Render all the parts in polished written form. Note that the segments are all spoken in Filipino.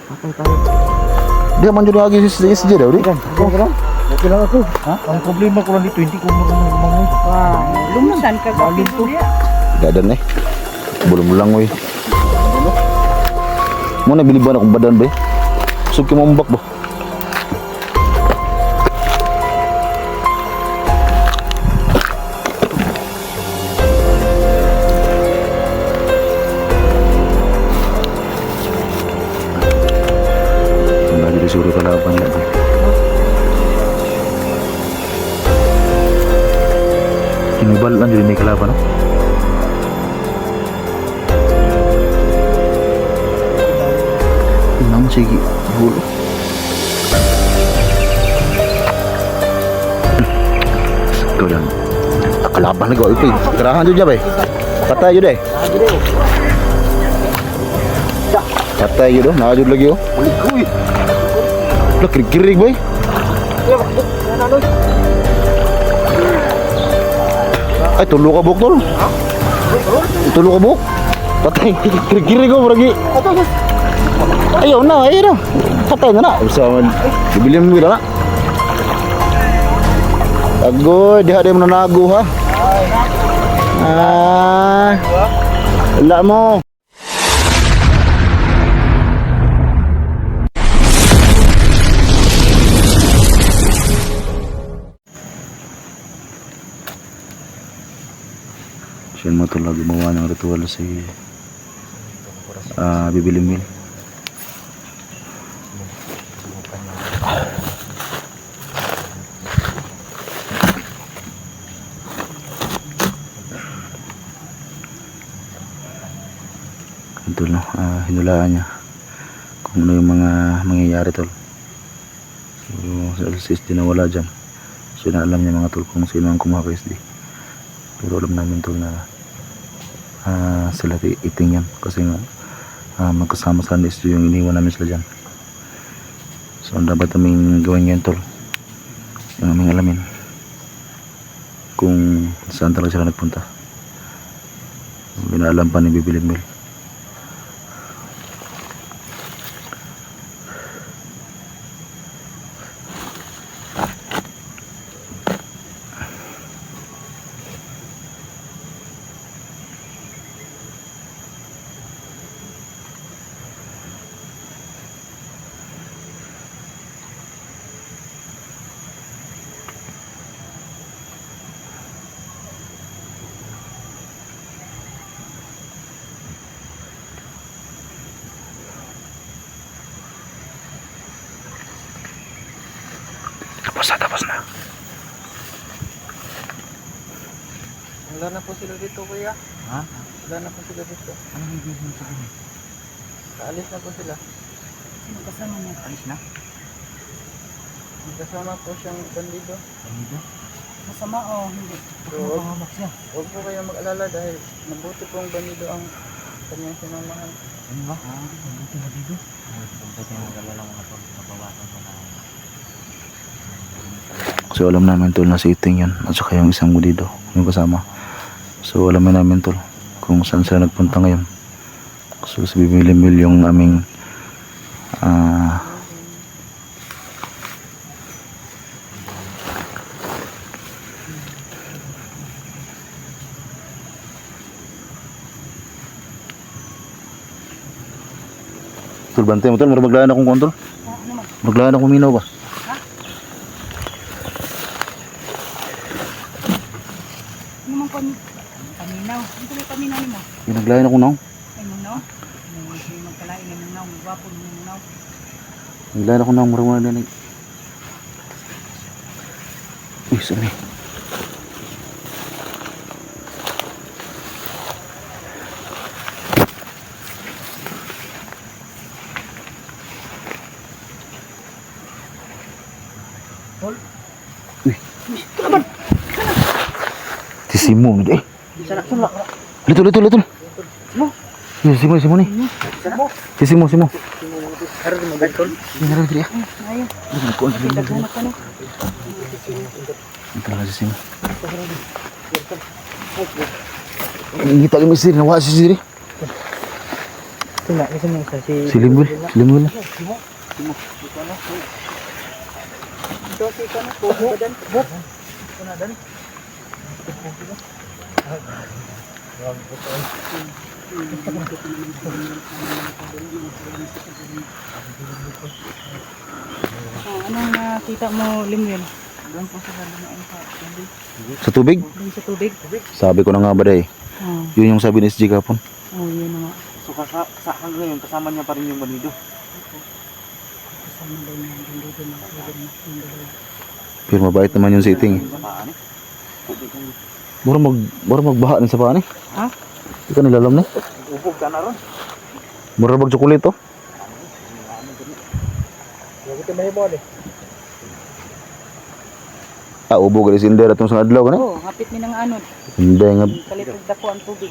Patay tayo. Dia man jud lagi si SJ daw di. Okay lang ako. Ha? Ang problema ko lang dito, hindi ko marunong lumangoy. Wah, lumusan ka kapit dia. Dadan eh. Belum lang oy. Mo na biliban akong badan ba? Sug mo mbak ba? Lagi disuruh kalaban lagi. Kinibal lang jadi may kalaban no? Namun sige hulo. Ikaw lang. Kalaban lagi ito. Gerahan juga bay. Patay juga deh. Patay juga, nakajud lagi oh. Lah kirig-kirig boy. Ay tulo ka buk tol. Tulo ka buk. Patay kirig-kirig ko lagi. Ayaw na, ayaw na. Patay na na. Bersama dibili mo na. Agoy, diha dia menanago ha. Wala mo. Siya mo ito lagi gumawa ng ritual si Bibilimil. Ito no, hinulaan niya kung ano yung mga mangyayari tol. So sa LCSD na wala dyan. So na alam niya mga tol kung sino ang kumuha kay SD. Pero alam namin tol na sila iting yan kasi nga magkasama sa SD yung iniwan namin sila dyan. So ang dapat naming gawin ngayon tol, yung aming alamin kung saan talaga sila nagpunta. Binaalam pa ni Bibilimil. Tapos na. Wala na po sila dito, kuya. Ha? Wala na po sila dito. Anong ibig mo sabihin? Kaalis na po sila. Sino kasama mo? Alis na? May kasama po siyang bandido. Bandido? Masama o hindi? So, Mahamak siya. huwag po kayong mag-alala dahil mabuti pong bandido ang kanyang sinamahan. Ano ba? Mabuti bandido? Mabuti tayo mag-alala mga tol. Mabawasan ko na. So alam namin tol na si Iting yan at saka yung isang bandido yung kasama. So alam namin tol kung saan sila nagpunta ngayon. So si Bibilimil yung aming tol, bantay mo tol, maglaan akong kontrol. Maglaan akong minaw ba? Paminaw. Ito may paminaw ni mo. Yung naglayan ako naw. Ay, manaw. May magkalain na manaw. Magwapo na manaw. Naglayan ako naw, marunong na nag... Uy, sorry. Uy. Sisimu ni eh. Sanak-sanak. Litul. Mo. Sisimu ni. Sisimu. Harus magantol. Ini harus dia. Ayo. Ini ko Kita sana kana. Ito lang sisimu. Ini kita kami sir, nawa si sir. Sila, isa mo isa. Si Limwil. Si Limwil. Ito, si Kano. Badan. Badan. Anong nakita mo, Limwil? Doon po sa lalaan sa tubig. Sa tubig? Doon sa tubig? Sabi ko na nga ba day. Yun yung sabi ni SG kapon. Yun na nga. So ngayon kasama niya pa rin yung banido. Kasama daw niya. Dito na. Yung dalawa. Pero mabait naman yung siting. Sa paan eh. Mura magbaha din sa paan eh. Ha? Hindi ka nilalam na. Ubog ka na ron. Mura mag tsokolate oh. Huwag ito mahibon eh. Ubog rin sinder atong sa adlaw na. Oo, hapit ni ng anod. Hindi nga. Kalitog dako ang tubig.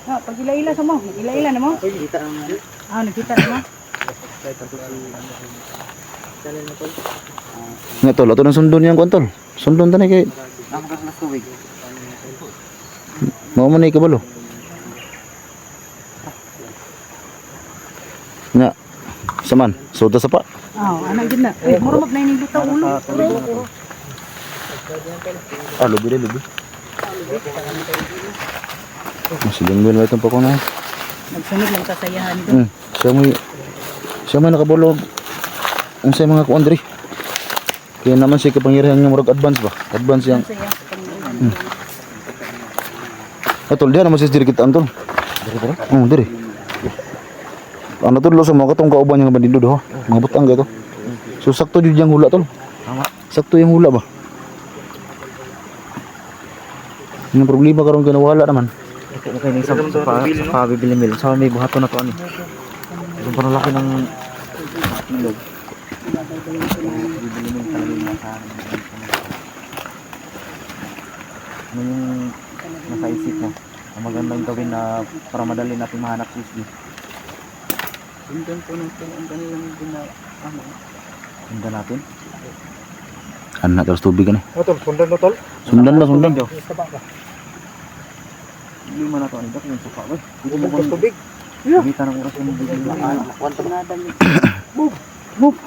Pag ila-ila sa mo. Ila-ila na mo. Kita ang Nakita na mo. Nga tol, ato ng sundon niyang kuwan tol. Sundon tanay kay. nakakas na tubig. Mao man ay kabalo. Nga. Saman, suta sa pa. Anak din na. Murumag na yung bitaw ulo. Lubi rin, lubi. Silingwil na itong pa ko na. Nagsunod lang kasayahan doon. Siya may nakabulog. Ang sa mga kuandri. Kaya naman siya kapangyarihan ng murag advance ba? Advance yang. Tol, diyan naman siya diri kita antol. Diri. Diri. Ano tol, lo sa mga katong kauban yung bandido do ha. Mga butang gato. So sakto jud yang hula tol. Tama. Sakto yung hula ba? Yung problema karon kay nawala naman. Okay, sa pabibili mil. Sa may buhaton na to ani. Yung panalaki ng ilog. Bibili mil talaga yung nasa ano yung nasa isip mo? Ang magandang gawin na para madali natin mahanap si SG. Sundan po natin ang kanilang ginawa. Sundan natin. Anak terus tubig kan. Tol, sundan na tol. Sundan daw. Lima na to ani dak yung suka ba. Dito mo kung tubig. Kita ng oras yung bibili mo. Move.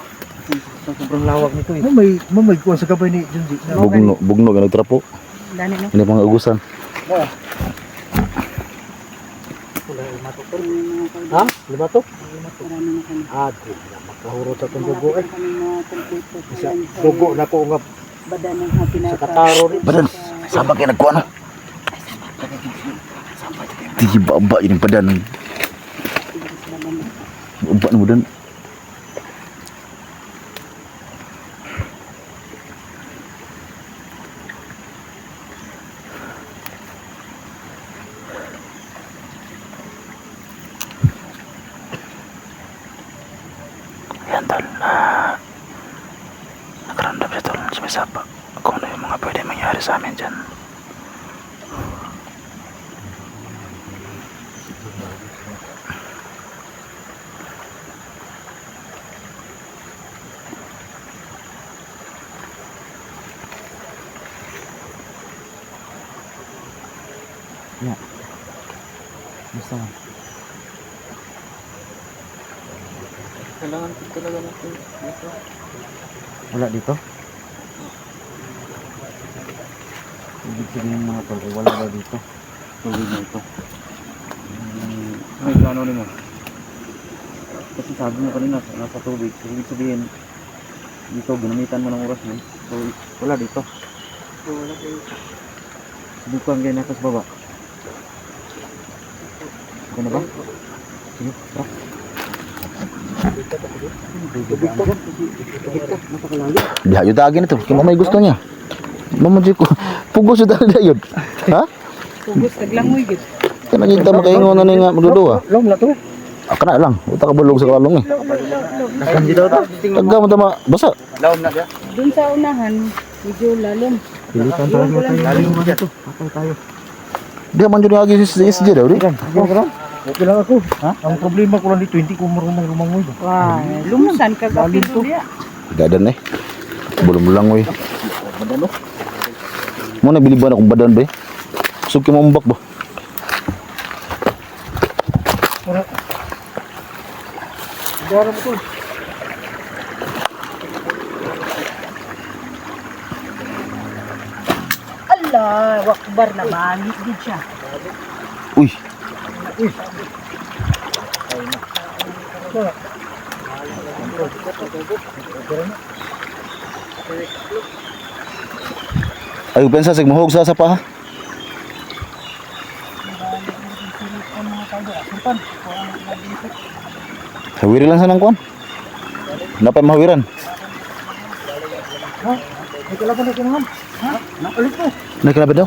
Sobrang lawak nito eh. May kuha sa gabay ni Junji. Bugno ganag trapo. Dani no. Ini mga ugusan. Ha? Lima to? Marami na kami. Makahuro sa itong dugo eh. Kami na kompleto. Isa, dugo na ko nga Badan ng pinaka. sa kataro rin. Badan, sama kayo nagkuha no? Di baba ini badan. Baba na badan. Yan tol, nakaramdam siya tol, sumisapa kung ano yung mga pwede mangyari sa amin dyan. Basta man. Kailangan po talaga natin dito. Wala dito? Ibig sabihin mga tol, wala ba dito? Tubig na ito. May plano nimo. Kasi sabi mo kanina, nasa tubig. So, ibig sabihin, dito, ginamitan mo ng oras mo. So, wala dito. Wala kayo. Subukan kayo nasa baba. Okay na ba? Sige, tara. Diha yun tagin ito, kaya mamay gusto niya. Mamadyo ko, pugos yun talaga yun. Ha? Tugos taglangoy gid. Kaya nakita makaingon na nga magduduwa. Long na to. Kana lang, uta ka bulog sa kalong eh. Nasaan dito ito? Tagga mo tama, basa. Laom na siya. Doon sa unahan, medyo lalim. Pilitan tayo mo tayo. Lalim mo dito. Patay tayo. Di man yun yung agi si SJ daw, di? Okay lang ako. Ha? Ang problema ko lang dito, hindi ko marunong lumangoy. Wah, lumusan ka gapil dia. Dadan eh. Bulong lang oy. Badan mo. Mo na biliban akong badan ba? Suki mo umbak ba? Gara mo tol. Allah, wakbar na balik din siya. Uy, ay pensa sig mahog sa pa ha. Hawiri lang sa nang kuan. Napay mahawiran. May kalaban na kinahan. Ha? Ulit mo. Nakalaban daw.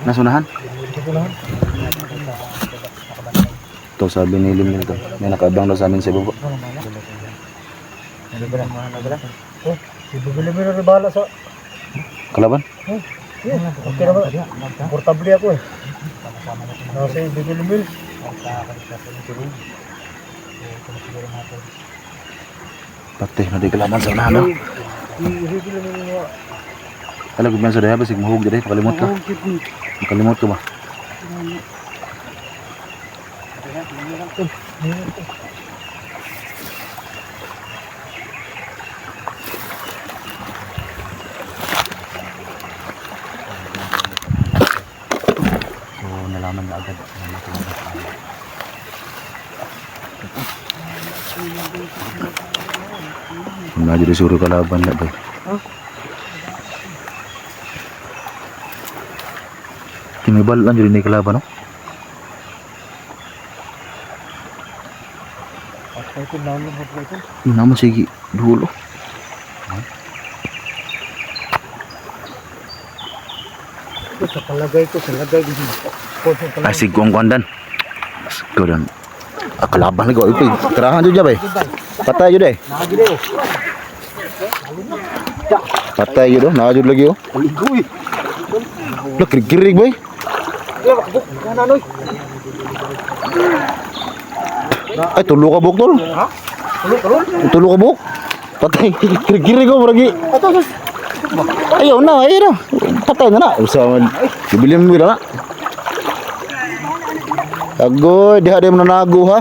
Nasunahan? Ito sabi ni Limil to. May nakaabang daw sa amin sa baba. Oh, si bibili mo na bala sa... Kalaban? Okay naman. Portable ako eh. Nasa bibili mo. Pati, na di kalaban sa unahan daw. I-bibili mo mga... Alam ko sa daya ba, sig mahog dito, pakalimot ka. Makalimot ko ba? So, nalaman na agad. Medyo di suro kalaban na doon. Tinibal lang yun ni kalaban, no? Ako ito naman ako ito. Yun naman sige, dulo. Ito sa palagay ko, sa lagay ko. Asig kong kwandan. Kaudan. Kalaban lagi. Ito, terahan dyan ba eh? Patay dyan eh. Nakagili oh. Patay dyan oh. Nakajud lagi oh. Aligoy. Lah, kirig-kirig boy. Iya, makabuk. Yan anoy. Ay, tulo ka buk tol. Ha? Tulog. Tulo ka buk. Patay. Kirig-kirig oh. Maragi. Ayaw na, ayaw na. Patay na na. Usaha man. Bibili mo na. Agoy, diha dia menanago ha.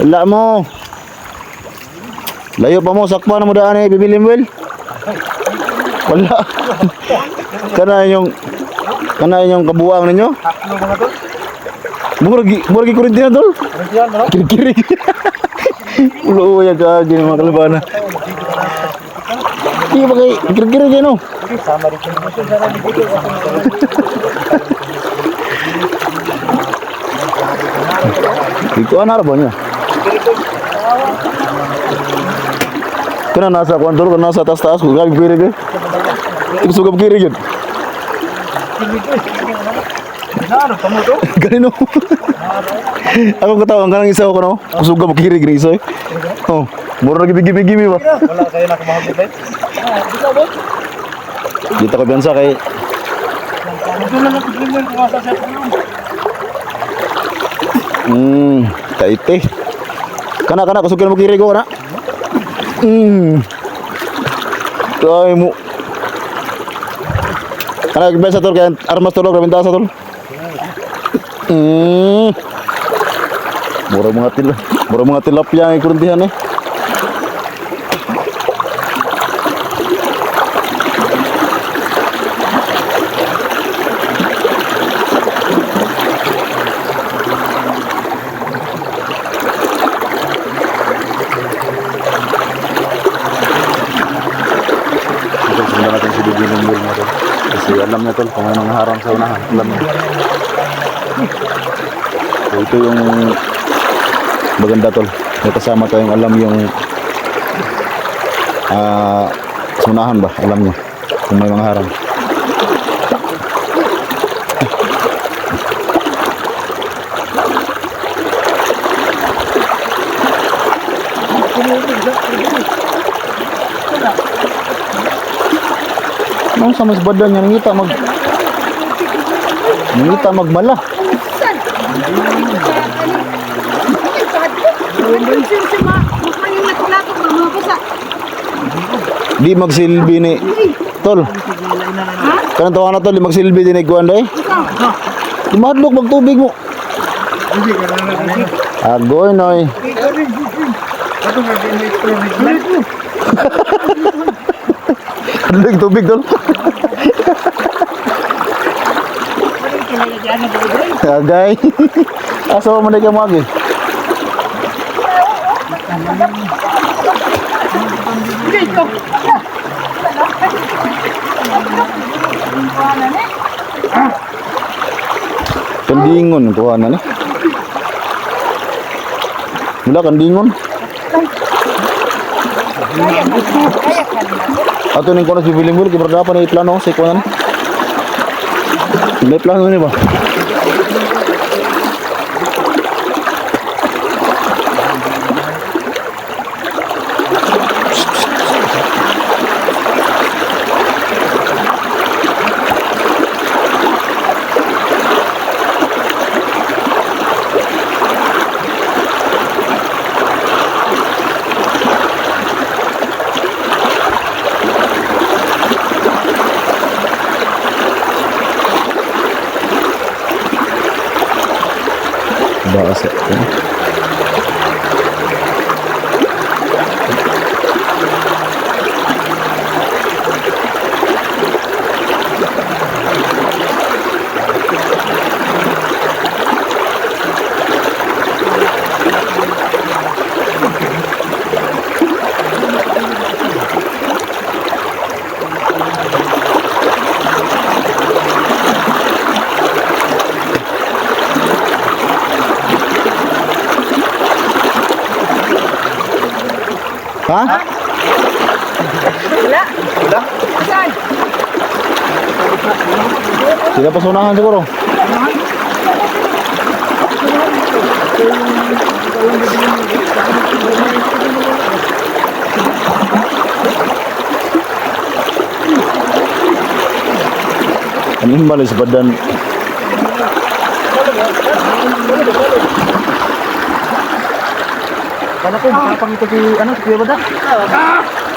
Wala mo. Layo pa mo, sakpa na mo daan eh, bibili mo wel. Wala. Kana yung kabuang ninyo. Tatlo mga tol. Muragi kurintina tol. Nandiyan, ano? Kiri-kiri. Ulo ya gagi mga kalabana. Iya pakai kiri-kiri kayo no. Sama rin yung ito. Sana dito. Ito ano ba niya? Kena nasa kwantor, kena nasa taas-taas, kaya kiri ke. Itu suka kiri kan? Ano, kamu to? Ganino. Ako katawa kanang isa ko no. Kusuga kiri gini isa. Oh, mura lagi gimi-gimi ba? Wala kayo nakamahagod ba? Bisa ba? Kita ko biyansa kay Ito na natin yung kumasa sa tulong. kaite. Kana kusugan mo kiri ko kana. Ay mo. Kana biasa tol kay armas tolong rabinta sa tol. Mura mga tilapia ang ikuruntihan eh. Sundan natin si Bibi ng mul na tol. Kasi alam niya tol kung anong harang sa unahan. Alam niya. So ito yung maganda tol. May kasama tayong alam yung sunahan ba? Alam niya kung may mga harang. Ano sa mas badan niya nangita magmala. Di magsilbi ni tol. Kanang tawa na tol, di magsilbi din ni kuan day. Di mahadlok magtubig mo. Agoy noy. Hadlok tubig tol. Agay. Asa mo na ka mo agi? Kandingon kuha na ni. Wala kandingon. Ato ning kono si Bilimul kiberda pa ni plano sa kuan. May plano ni ba? Bahasa ya. Ha? Wala. Saan? Sila pa sa unahan siguro. Ano yung balik sa badan? Paano ko? Tapang ito si, ano, si Kuya Bada?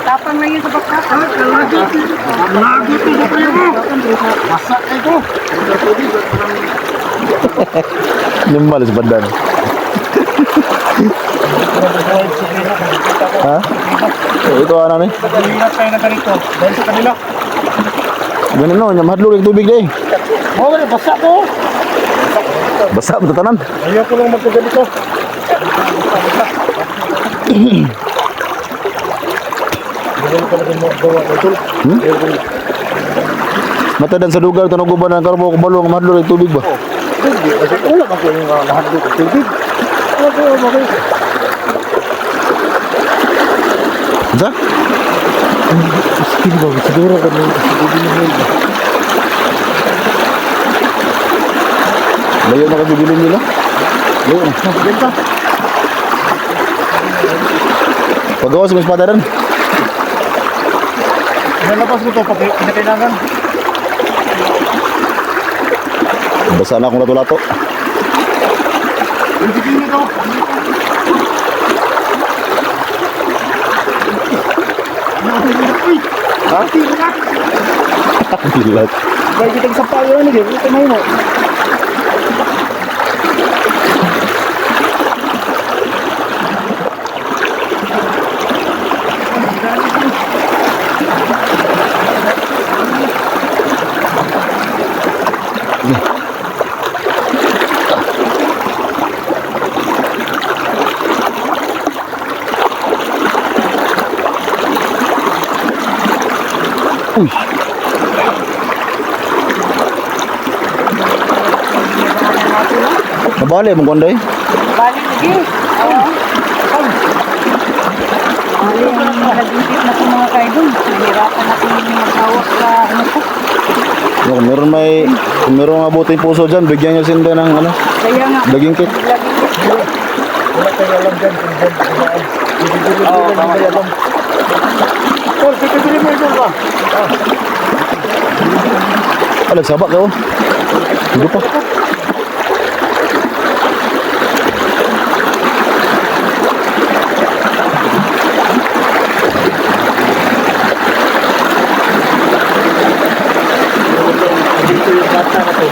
Tapang lang yun sa baksa. Lagi ito sa kayo mo! Masak ito! Yung balik sa badan. Ha? Ito ano ni? Pag-iingat tayo na ganito, dahil sa kanila. Ganun no, mahadlok yung tubig day. Oo, basa ko! Basa mo tanan. Ayaw ko lang magkaganito. Bigyan ko talaga mo gawa ito. Matadan sa lugar tanong guban ang karbo ko balong mahadlok yung tubig ba? Hindi, kasi wala man ko yung lahat dito tubig. Wala ko yung mga Sa? Skin ba? Siguro ka nung siguro ba? Layo na kagibilin nila. Layo na. Diyan ka. Pagawas mo espada rin. Nalabas mo ito pag kinakailangan. Basa na akong lato-lato. Yung bikini ito. Ha? Bilat. Baik kita sa payo ni gitu, ito mo. Uy. Nabali mo konday? Bali lagi. Oo. Bali ang nag-isip na itong mga kaidol. Nahirapan natin mag-awak sa ano po. Kung meron nga buti puso dyan, bigyan nyo sinda ng ano, Kaya nga. daging kit. Lagi ko. Wala tayo alam dyan kung dyan kumaan. Bibigyan lang tayo alam. Tol, bibigyan mo ito ba? Nagsabak ka oh. Hindi pa. Nawa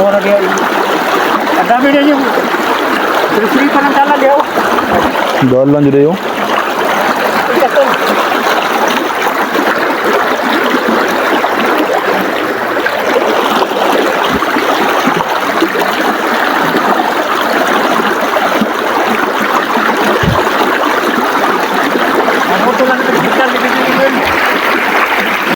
na kaya. Ang dami na yung. Sili-sili pa ng dalag yaw. Dahil lang dito yung